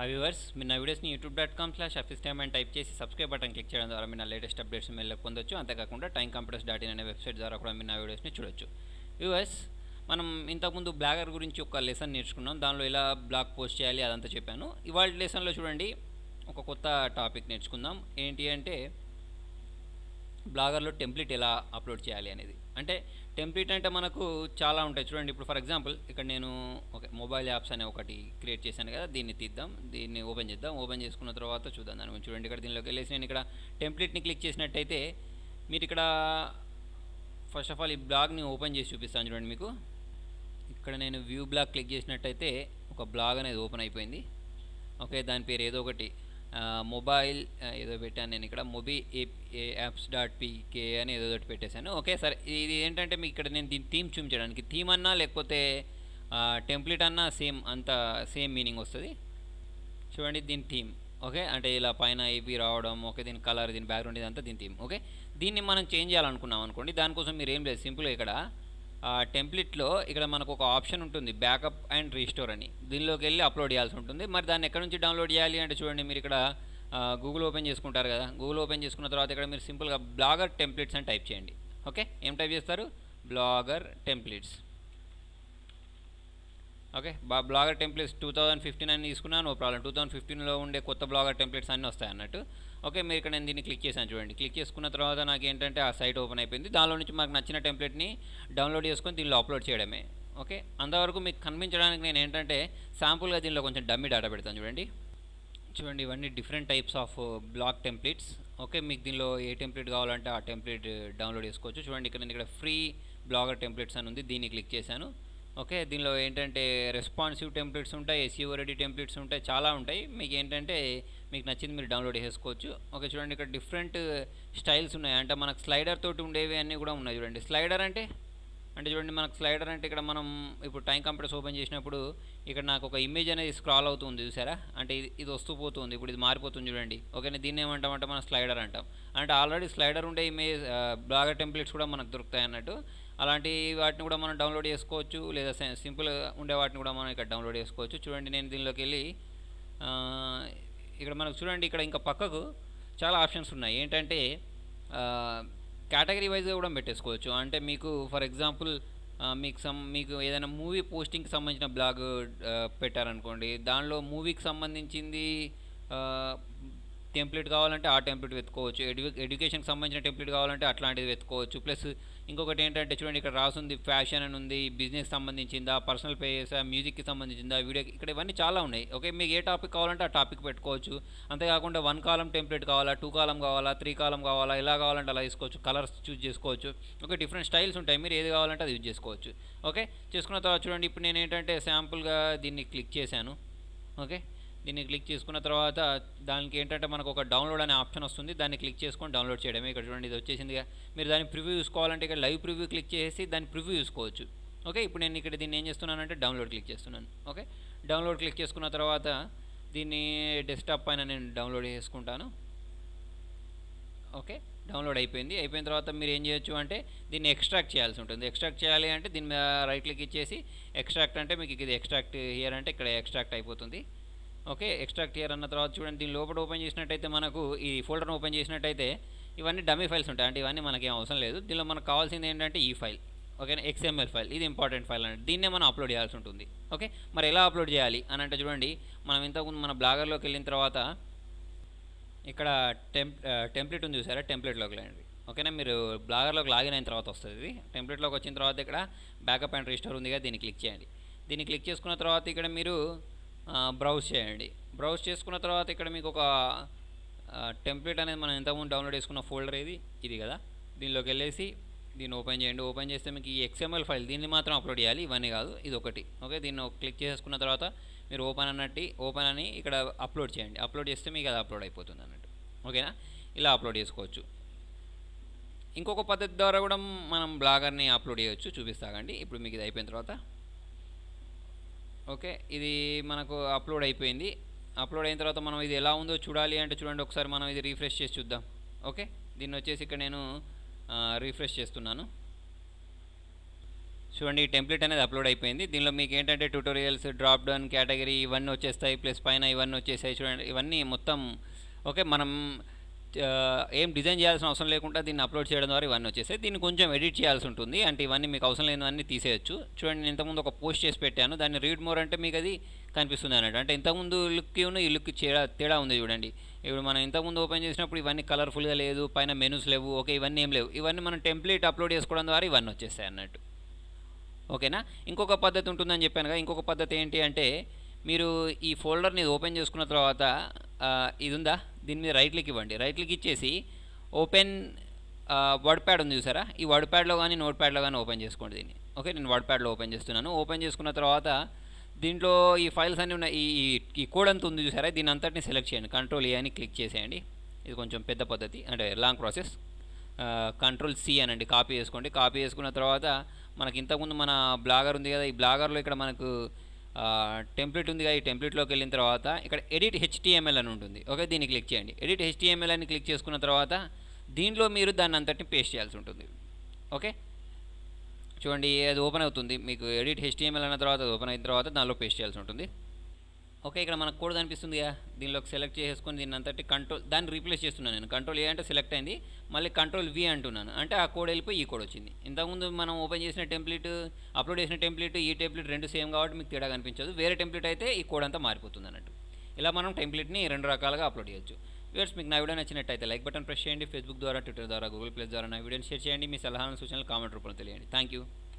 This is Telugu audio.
హాయ్ వ్యూవర్స్, మీరు నా వీడియోస్ని youtube.com/officetime అని టైప్ చేసి సబ్స్క్రైబ్ బటన్ క్లిక్ చేయడం ద్వారా మీరు నా లేటెస్ట్ అప్డేట్స్ మెయిల్లో పొందొచ్చు. అంతేకాకుండా timecomputers.in అనే వెబ్సైట్ ద్వారా కూడా మీరు నా వీడియోస్ని చూడొచ్చు. వ్యూవర్స్, మనం ఇంతకుముందు బ్లాగర్ గురించి ఒక లెసన్ నేర్చుకున్నాం. దానిలో ఎలా బ్లాగ్ పోస్ట్ చేయాలి అదంతా చెప్పాను. ఇవాళ లెసన్లో చూడండి, ఒక కొత్త టాపిక్ నేర్చుకుందాం. ఏంటి అంటే బ్లాగర్లో టెంప్లెట్ ఎలా అప్లోడ్ చేయాలి అనేది. అంటే టెంప్లెట్ అంటే మనకు చాలా ఉంటాయి చూడండి. ఇప్పుడు ఫర్ ఎగ్జాంపుల్ ఇక్కడ నేను ఒక మొబైల్ యాప్స్ అనే ఒకటి క్రియేట్ చేశాను కదా, దీన్ని తీద్దాం, దీన్ని ఓపెన్ చేద్దాం. ఓపెన్ చేసుకున్న తర్వాత చూద్దాం దాని గురించి. చూడండి, ఇక్కడ దీనిలోకి వెళ్ళేసి నేను ఇక్కడ టెంప్లెట్ని క్లిక్ చేసినట్టయితే మీరు ఇక్కడ ఫస్ట్ ఆఫ్ ఆల్ ఈ బ్లాగ్ని ఓపెన్ చేసి చూపిస్తాను చూడండి మీకు. ఇక్కడ నేను వ్యూ బ్లాగ్ క్లిక్ చేసినట్టయితే ఒక బ్లాగ్ అనేది ఓపెన్ అయిపోయింది. ఓకే, దాని పేరు ఏదో ఒకటి మొబైల్ ఏదో పెట్టాను నేను ఇక్కడ, mobi-apps.pk అని ఏదో ఒకటి పెట్టేశాను. ఓకే, సరే, ఇది ఏంటంటే మీకు ఇక్కడ నేను దీని థీమ్ చూపించడానికి, థీమ్ అన్నా లేకపోతే టెంప్లెట్ అన్నా సేమ్ మీనింగ్ వస్తుంది. చూడండి, దీని థీమ్. ఓకే, అంటే ఇలా పైన ఇవి రావడం. ఓకే, దీని కలర్, దీని బ్యాక్గ్రౌండ్, ఇదంతా దీని థీమ్. ఓకే, దీన్ని మనం చేంజ్ చేయాలనుకున్నాం అనుకోండి, దానికోసం మీరు ఏం లేదు, సింపుల్గా ఇక్కడ టెంప్లెట్లో ఇక్కడ మనకు ఒక ఆప్షన్ ఉంటుంది, బ్యాకప్ అండ్ రీస్టోర్ అని. దీనిలోకి వెళ్ళి అప్లోడ్ చేయాల్సి ఉంటుంది. మరి దాన్ని ఎక్కడ నుంచి డౌన్లోడ్ చేయాలి అంటే చూడండి, మీరు ఇక్కడ గూగుల్ ఓపెన్ చేసుకుంటారు కదా. గూగుల్ ఓపెన్ చేసుకున్న తర్వాత ఇక్కడ మీరు సింపుల్గా బ్లాగర్ టెంప్లెట్స్ అని టైప్ చేయండి. ఓకే, ఏం టైప్ చేస్తారు? Blogger templates. Okay, blogger templates 2015 అని తీసుకున్నాను, నో ప్రాబ్లం. 2015లో ఉండే కొత్త బ్లాగర్ టెంప్లెట్స్ అన్నీ వస్తాయి అన్నట్టు. ఓకే, మీరు ఇక్కడ నేను దీన్ని క్లిక్ చేశాను చూడండి. క్లిక్ చేసుకున్న తర్వాత నాకు ఏంటంటే ఆ సైట్ ఓపెన్ అయిపోయింది. దానిలో నుంచి మాకు నచ్చిన టెంప్లెట్ని డౌన్లోడ్ చేసుకొని దీనిలో అప్లోడ్ చేయడమే. ఓకే, అంతవరకు మీకు కనిపించడానికి నేను ఏంటంటే శాంపుల్గా దీనిలో కొంచెం డమ్మీ డేటా పెడతాను చూడండి. చూడండి, ఇవన్నీ different types of blog templates. Okay, మీకు దీనిలో ఏ టెంప్లెట్ కావాలంటే ఆ టెంప్లెట్ డౌన్లోడ్ చేసుకోవచ్చు. చూడండి, ఇక్కడ నేను ఇక్కడ ఫ్రీ బ్లాగర్ టెంప్లెట్స్ అని ఉంది, దీన్ని క్లిక్ చేశాను. ఓకే, దీనిలో ఏంటంటే రెస్పాన్సివ్ టెంప్లెట్స్ ఉంటాయి, ఎస్ఈఓ రెడీ టెంప్లెట్స్ ఉంటాయి, చాలా ఉంటాయి. మీకు ఏంటంటే మీకు నచ్చింది మీరు డౌన్లోడ్ చేసుకోవచ్చు. ఓకే, చూడండి, ఇక్కడ డిఫరెంట్ స్టైల్స్ ఉన్నాయి. అంటే మనకు స్లైడర్ తోటి ఉండేవి అన్నీ కూడా ఉన్నాయి చూడండి. స్లైడర్ అంటే చూడండి, మనకు స్లైడర్ అంటే ఇక్కడ మనం ఇప్పుడు టైం కంప్యూటర్స్ ఓపెన్ చేసినప్పుడు ఇక్కడ నాకు ఒక ఇమేజ్ అనేది స్క్రాల్ అవుతుంది చూసారా, అంటే ఇది వస్తూ పోతుంది. ఇప్పుడు ఇది మారిపోతుంది చూడండి. ఓకే, దీన్ని ఏమంటామంటే మనం స్లైడర్ అంటాం. అంటే ఆల్రెడీ స్లైడర్ ఉండే ఇమేజ్ బ్లాగర్ టెంప్లెట్స్ కూడా మనకు దొరుకుతాయి అన్నట్టు. అలాంటి వాటిని కూడా మనం డౌన్లోడ్ చేసుకోవచ్చు, లేదా సింపుల్ ఉండే వాటిని కూడా మనం ఇక్కడ డౌన్లోడ్ చేసుకోవచ్చు. చూడండి, నేను దీనిలోకి వెళ్ళి ఇక్కడ మనకు చూడండి, ఇక్కడ ఇంకా పక్కకు చాలా ఆప్షన్స్ ఉన్నాయి. ఏంటంటే కేటగిరీ వైజ్గా కూడా పెట్టేసుకోవచ్చు. అంటే మీకు ఫర్ ఎగ్జాంపుల్ మీకు ఏదైనా మూవీ పోస్టింగ్కి సంబంధించిన బ్లాగ్ పెట్టారనుకోండి, దానిలో మూవీకి సంబంధించింది టెంప్లెట్ కావాలంటే ఆ టెంప్లెట్ వెతుకోవచ్చు. ఎడ్యుకేషన్కి సంబంధించిన టెంప్లెట్ కావాలంటే అట్లాంటిది వెతుకోవచ్చు. ప్లస్ ఇంకొకటి ఏంటంటే చూడండి, ఇక్కడ రాసుంది ఫ్యాషన్ అని ఉంది, బిజినెస్ సంబంధించిందా, పర్సనల్ పేజెస్, మ్యూజిక్కి సంబంధించిందా, వీడియోకి, ఇక్కడ ఇవన్నీ చాలా ఉన్నాయి. ఓకే, మీకు ఏ టాపిక్ కావాలంటే ఆ టాపిక్ పెట్టుకోవచ్చు. అంతేకాకుండా 1 కాలం టెంప్లెట్ కావాలా, 2 కాలం కావాలా, 3 కాలం కావాలా, ఎలా కావాలంటే అలా తీసుకోవచ్చు. కలర్స్ చూస్ చేసుకోవచ్చు. ఓకే, డిఫరెంట్ స్టైల్స్ ఉంటాయి, మీరు ఏది కావాలంటే అది యూజ్ చేసుకోవచ్చు. ఓకే, చేసుకున్న తర్వాత చూడండి, ఇప్పుడు నేను ఏంటంటే శాంపుల్గా దీన్ని క్లిక్ చేశాను. ఓకే, దీన్ని క్లిక్ చేసుకున్న తర్వాత దానికి ఏంటంటే మనకు ఒక డౌన్లోడ్ అనే ఆప్షన్ వస్తుంది, దాన్ని క్లిక్ చేసుకొని డౌన్లోడ్ చేయడమే. ఇక్కడ చూడండి, ఇది వచ్చేసిందిగా. మీరు దాన్ని ప్రివ్యూ చూసుకోవాలంటే ఇక్కడ లైవ్ ప్రివ్యూ క్లిక్ చేసి దాన్ని ప్రివ్యూ చూసుకోవచ్చు. ఓకే, ఇప్పుడు నేను ఇక్కడ దీన్ని ఏం చేస్తున్నానంటే డౌన్లోడ్ క్లిక్ చేస్తున్నాను. ఓకే, డౌన్లోడ్ క్లిక్ చేసుకున్న తర్వాత దీన్ని డెస్క్టాప్ పైన నేను డౌన్లోడ్ చేసుకుంటాను. ఓకే, డౌన్లోడ్ అయిపోయింది. అయిపోయిన తర్వాత మీరు ఏం చేయొచ్చు అంటే దీన్ని ఎక్స్ట్రాక్ట్ చేయాల్సి ఉంటుంది. ఎక్స్ట్రాక్ట్ చేయాలి అంటే దీని మీద రైట్ క్లిక్ ఇచ్చేసి ఎక్స్ట్రాక్ట్ అంటే మీకు ఇది ఎక్స్ట్రాక్ట్ హియర్ అంటే ఇక్కడ ఎక్స్ట్రాక్ట్ అయిపోతుంది. ఓకే, ఎక్స్ట్రాక్ట్ హియర్ అన్న తర్వాత చూడండి, దీని లోపల ఓపెన్ చేసినట్టయితే మనకు ఈ ఫోల్డర్ని ఓపెన్ చేసినట్టయితే ఇవన్నీ డమ్మీ ఫైల్స్ ఉంటాయి. అంటే ఇవన్నీ మనకి ఏం అవసరం లేదు. దీనిలో మనకు కావాల్సింది ఏంటంటే ఈ ఫైల్. ఓకేనా, XML ఫైల్, ఇది ఇంపార్టెంట్ ఫైల్ అంటే దీన్నే మనం అప్లోడ్ చేయాల్సి ఉంటుంది. ఓకే, మరి ఎలా అప్లోడ్ చేయాలి అని అంటే చూడండి, మనం ఇంతకుముందు మన బ్లాగర్లోకి వెళ్ళిన తర్వాత ఇక్కడ టెంప్లెట్ ఉంది చూసారా, టెంప్లెట్లోకి వెళ్ళండి. ఓకేనా, మీరు బ్లాగర్లోకి లాగిన్ అయిన తర్వాత వస్తుంది ఇది. టెంప్లెట్లోకి వచ్చిన తర్వాత ఇక్కడ బ్యాకప్ అండ్ రీస్టోర్ ఉందిగా, దీన్ని క్లిక్ చేయండి. దీన్ని క్లిక్ చేసుకున్న తర్వాత ఇక్కడ మీరు బ్రౌజ్ చేయండి. బ్రౌజ్ చేసుకున్న తర్వాత ఇక్కడ మీకు ఒక టెంప్లెట్ అనేది మనం ఇంతకుముందు డౌన్లోడ్ చేసుకున్న ఫోల్డర్ ఇది కదా, దీనిలోకి వెళ్ళేసి దీన్ని ఓపెన్ చేయండి. ఓపెన్ చేస్తే మీకు ఈ XML ఫైల్, దీన్ని మాత్రం అప్లోడ్ చేయాలి, ఇవన్నీ కాదు, ఇది ఒకటి. ఓకే, దీన్ని క్లిక్ చేసుకున్న తర్వాత మీరు ఓపెన్ అని ఇక్కడ అప్లోడ్ చేయండి. అప్లోడ్ చేస్తే మీకు అది అప్లోడ్ అయిపోతుంది అన్నట్టు. ఓకేనా, ఇలా అప్లోడ్ చేసుకోవచ్చు. ఇంకొక పద్ధతి ద్వారా కూడా మనం బ్లాగర్ని అప్లోడ్ చేయవచ్చు, చూపిస్తాగండి. ఇప్పుడు మీకు ఇది అయిపోయిన తర్వాత ఓకే, ఇది మనకు అప్లోడ్ అయిపోయింది. అప్లోడ్ అయిన తర్వాత మనం ఇది ఎలా ఉందో చూడాలి అంటే చూడండి, ఒకసారి మనం ఇది రీఫ్రెష్ చేసి చూద్దాం. ఓకే, దీన్ని వచ్చేసి ఇక్కడ నేను రీఫ్రెష్ చేస్తున్నాను. చూడండి ఈ టెంప్లెట్ అనేది అప్లోడ్ అయిపోయింది. దీనిలో మీకు ఏంటంటే ట్యూటోరియల్స్, డ్రాప్ డౌన్ కేటగిరీ ఇవన్నీ వచ్చేస్తాయి. ప్లస్ పైన ఇవన్నీ వచ్చేసాయి చూడండి. ఇవన్నీ మొత్తం ఓకే. మనం ఏం డిజైన్ చేయాల్సిన అవసరం లేకుండా దీన్ని అప్లోడ్ చేయడం ద్వారా ఇవన్నీ వచ్చేసాయి. దీన్ని కొంచెం ఎడిట్ చేయాల్సి ఉంటుంది. అంటే ఇవన్నీ మీకు అవసరం లేనివన్నీ తీసేయచ్చు. చూడండి నేను ఇంతకుముందు ఒక పోస్ట్ చేసి పెట్టాను. దాన్ని రీడ్ మోర్ అంటే మీకు అది కనిపిస్తుంది అన్నట్టు. అంటే ఇంతకుముందు లుక్కి ఈ లుక్కి తేడా ఉంది చూడండి. ఇప్పుడు మనం ఇంతకుముందు ఓపెన్ చేసినప్పుడు ఇవన్నీ కలర్ఫుల్గా లేదు, పైన మెనూస్ లేవు. ఓకే, ఇవన్నీ ఏం లేవు. ఇవన్నీ మనం టెంప్లెట్ అప్లోడ్ చేసుకోవడం ద్వారా ఇవన్నీ వచ్చేస్తాయి అన్నట్టు. ఓకేనా. ఇంకొక పద్ధతి ఉంటుందని చెప్పాను కదా. ఇంకొక పద్ధతి ఏంటి అంటే మీరు ఈ ఫోల్డర్ని ఓపెన్ చేసుకున్న తర్వాత ఇది ఉందా, దీని మీద రైట్ క్లిక్ ఇవ్వండి. రైట్ క్లిక్ ఇచ్చేసి ఓపెన్ వర్డ్ ప్యాడ్ ఉంది చూసారా, ఈ వర్డ్ ప్యాడ్లో కానీ నోట్ ప్యాడ్లో కానీ ఓపెన్ చేసుకోండి దీన్ని. ఓకే, నేను వర్డ్ ప్యాడ్లో ఓపెన్ చేస్తున్నాను. ఓపెన్ చేసుకున్న తర్వాత దీంట్లో ఈ ఫైల్స్ అన్నీ ఉన్నాయి. ఈ కోడ్ అంతా ఉంది చూసారా, దీని అంతటిని సెలెక్ట్ చేయండి. కంట్రోల్ ఏ అని క్లిక్ చేసేయండి. ఇది కొంచెం పెద్ద పద్ధతి, అంటే లాంగ్ ప్రాసెస్. కంట్రోల్ సి అనండి, కాపీ చేసుకోండి. కాపీ చేసుకున్న తర్వాత మనకి ఇంతకుముందు మన బ్లాగర్ ఉంది కదా, ఈ బ్లాగర్లో ఇక్కడ మనకు టెంప్లెట్ ఉంది కదా, ఈ టెంప్లెట్లోకి వెళ్ళిన తర్వాత ఇక్కడ ఎడిట్ హెచ్టిఎంఎల్ అని ఉంటుంది. ఓకే, దీన్ని క్లిక్ చేయండి. ఎడిట్ హెచ్టిఎంఎల్ అని క్లిక్ చేసుకున్న తర్వాత దీంట్లో మీరు దాన్ని అంతటిని పేస్ట్ చేయాల్సి ఉంటుంది. ఓకే, చూడండి అది ఓపెన్ అవుతుంది. మీకు ఎడిట్ హెచ్టిఎంఎల్ అన్న తర్వాత అది ఓపెన్ అయిన తర్వాత దానిలో పేస్ట్ చేయాల్సి ఉంటుంది. ఓకే, ఇక్కడ మనకు కోడ్ కనిపిస్తుంది కదా, దీనిలోకి సెలెక్ట్ చేసుకొని దీన్ని అంతటి దాన్ని రీప్లేస్ చేస్తున్నాను నేను. కంట్రోల్ ఏ అంటే సెలెక్ట్ అయింది, మళ్ళీ కంట్రోల్ వి అంటున్నాను, అంటే ఆ కోడ్ వెళ్ళిపోయి ఈ కోడ్ వచ్చింది. ఇంతకుముందు మనం ఓపెన్ చేసిన టెంప్లెట్, అప్లోడ్ చేసిన టెంప్లెట్, ఈ టెంప్లెట్ రెండు సేమ్ కాబట్టి మీకు తేడా కనిపించదు. వేరే టెంప్లెట్ అయితే ఈ కోడ్ అంతా మారిపోతుంది అన్నట్టు. ఇలా మనం టెంప్లెట్ని రెండు రకాలుగా అప్లోడ్ చేయొచ్చు. వ్యూవర్స్, మీకు నా వీడియో నచ్చినట్టయితే లైక్ బటన్ ప్రెస్ చేయండి. ఫేస్బుక్ ద్వారా, ట్విట్టర్ ద్వారా, గూగుల్ ప్లస్ ద్వారా నా వీడియోని షేర్ చేయండి. మీ సలహాలను, సూచనలు కామెంట్ రూపంలో తెలియండి. Thank you.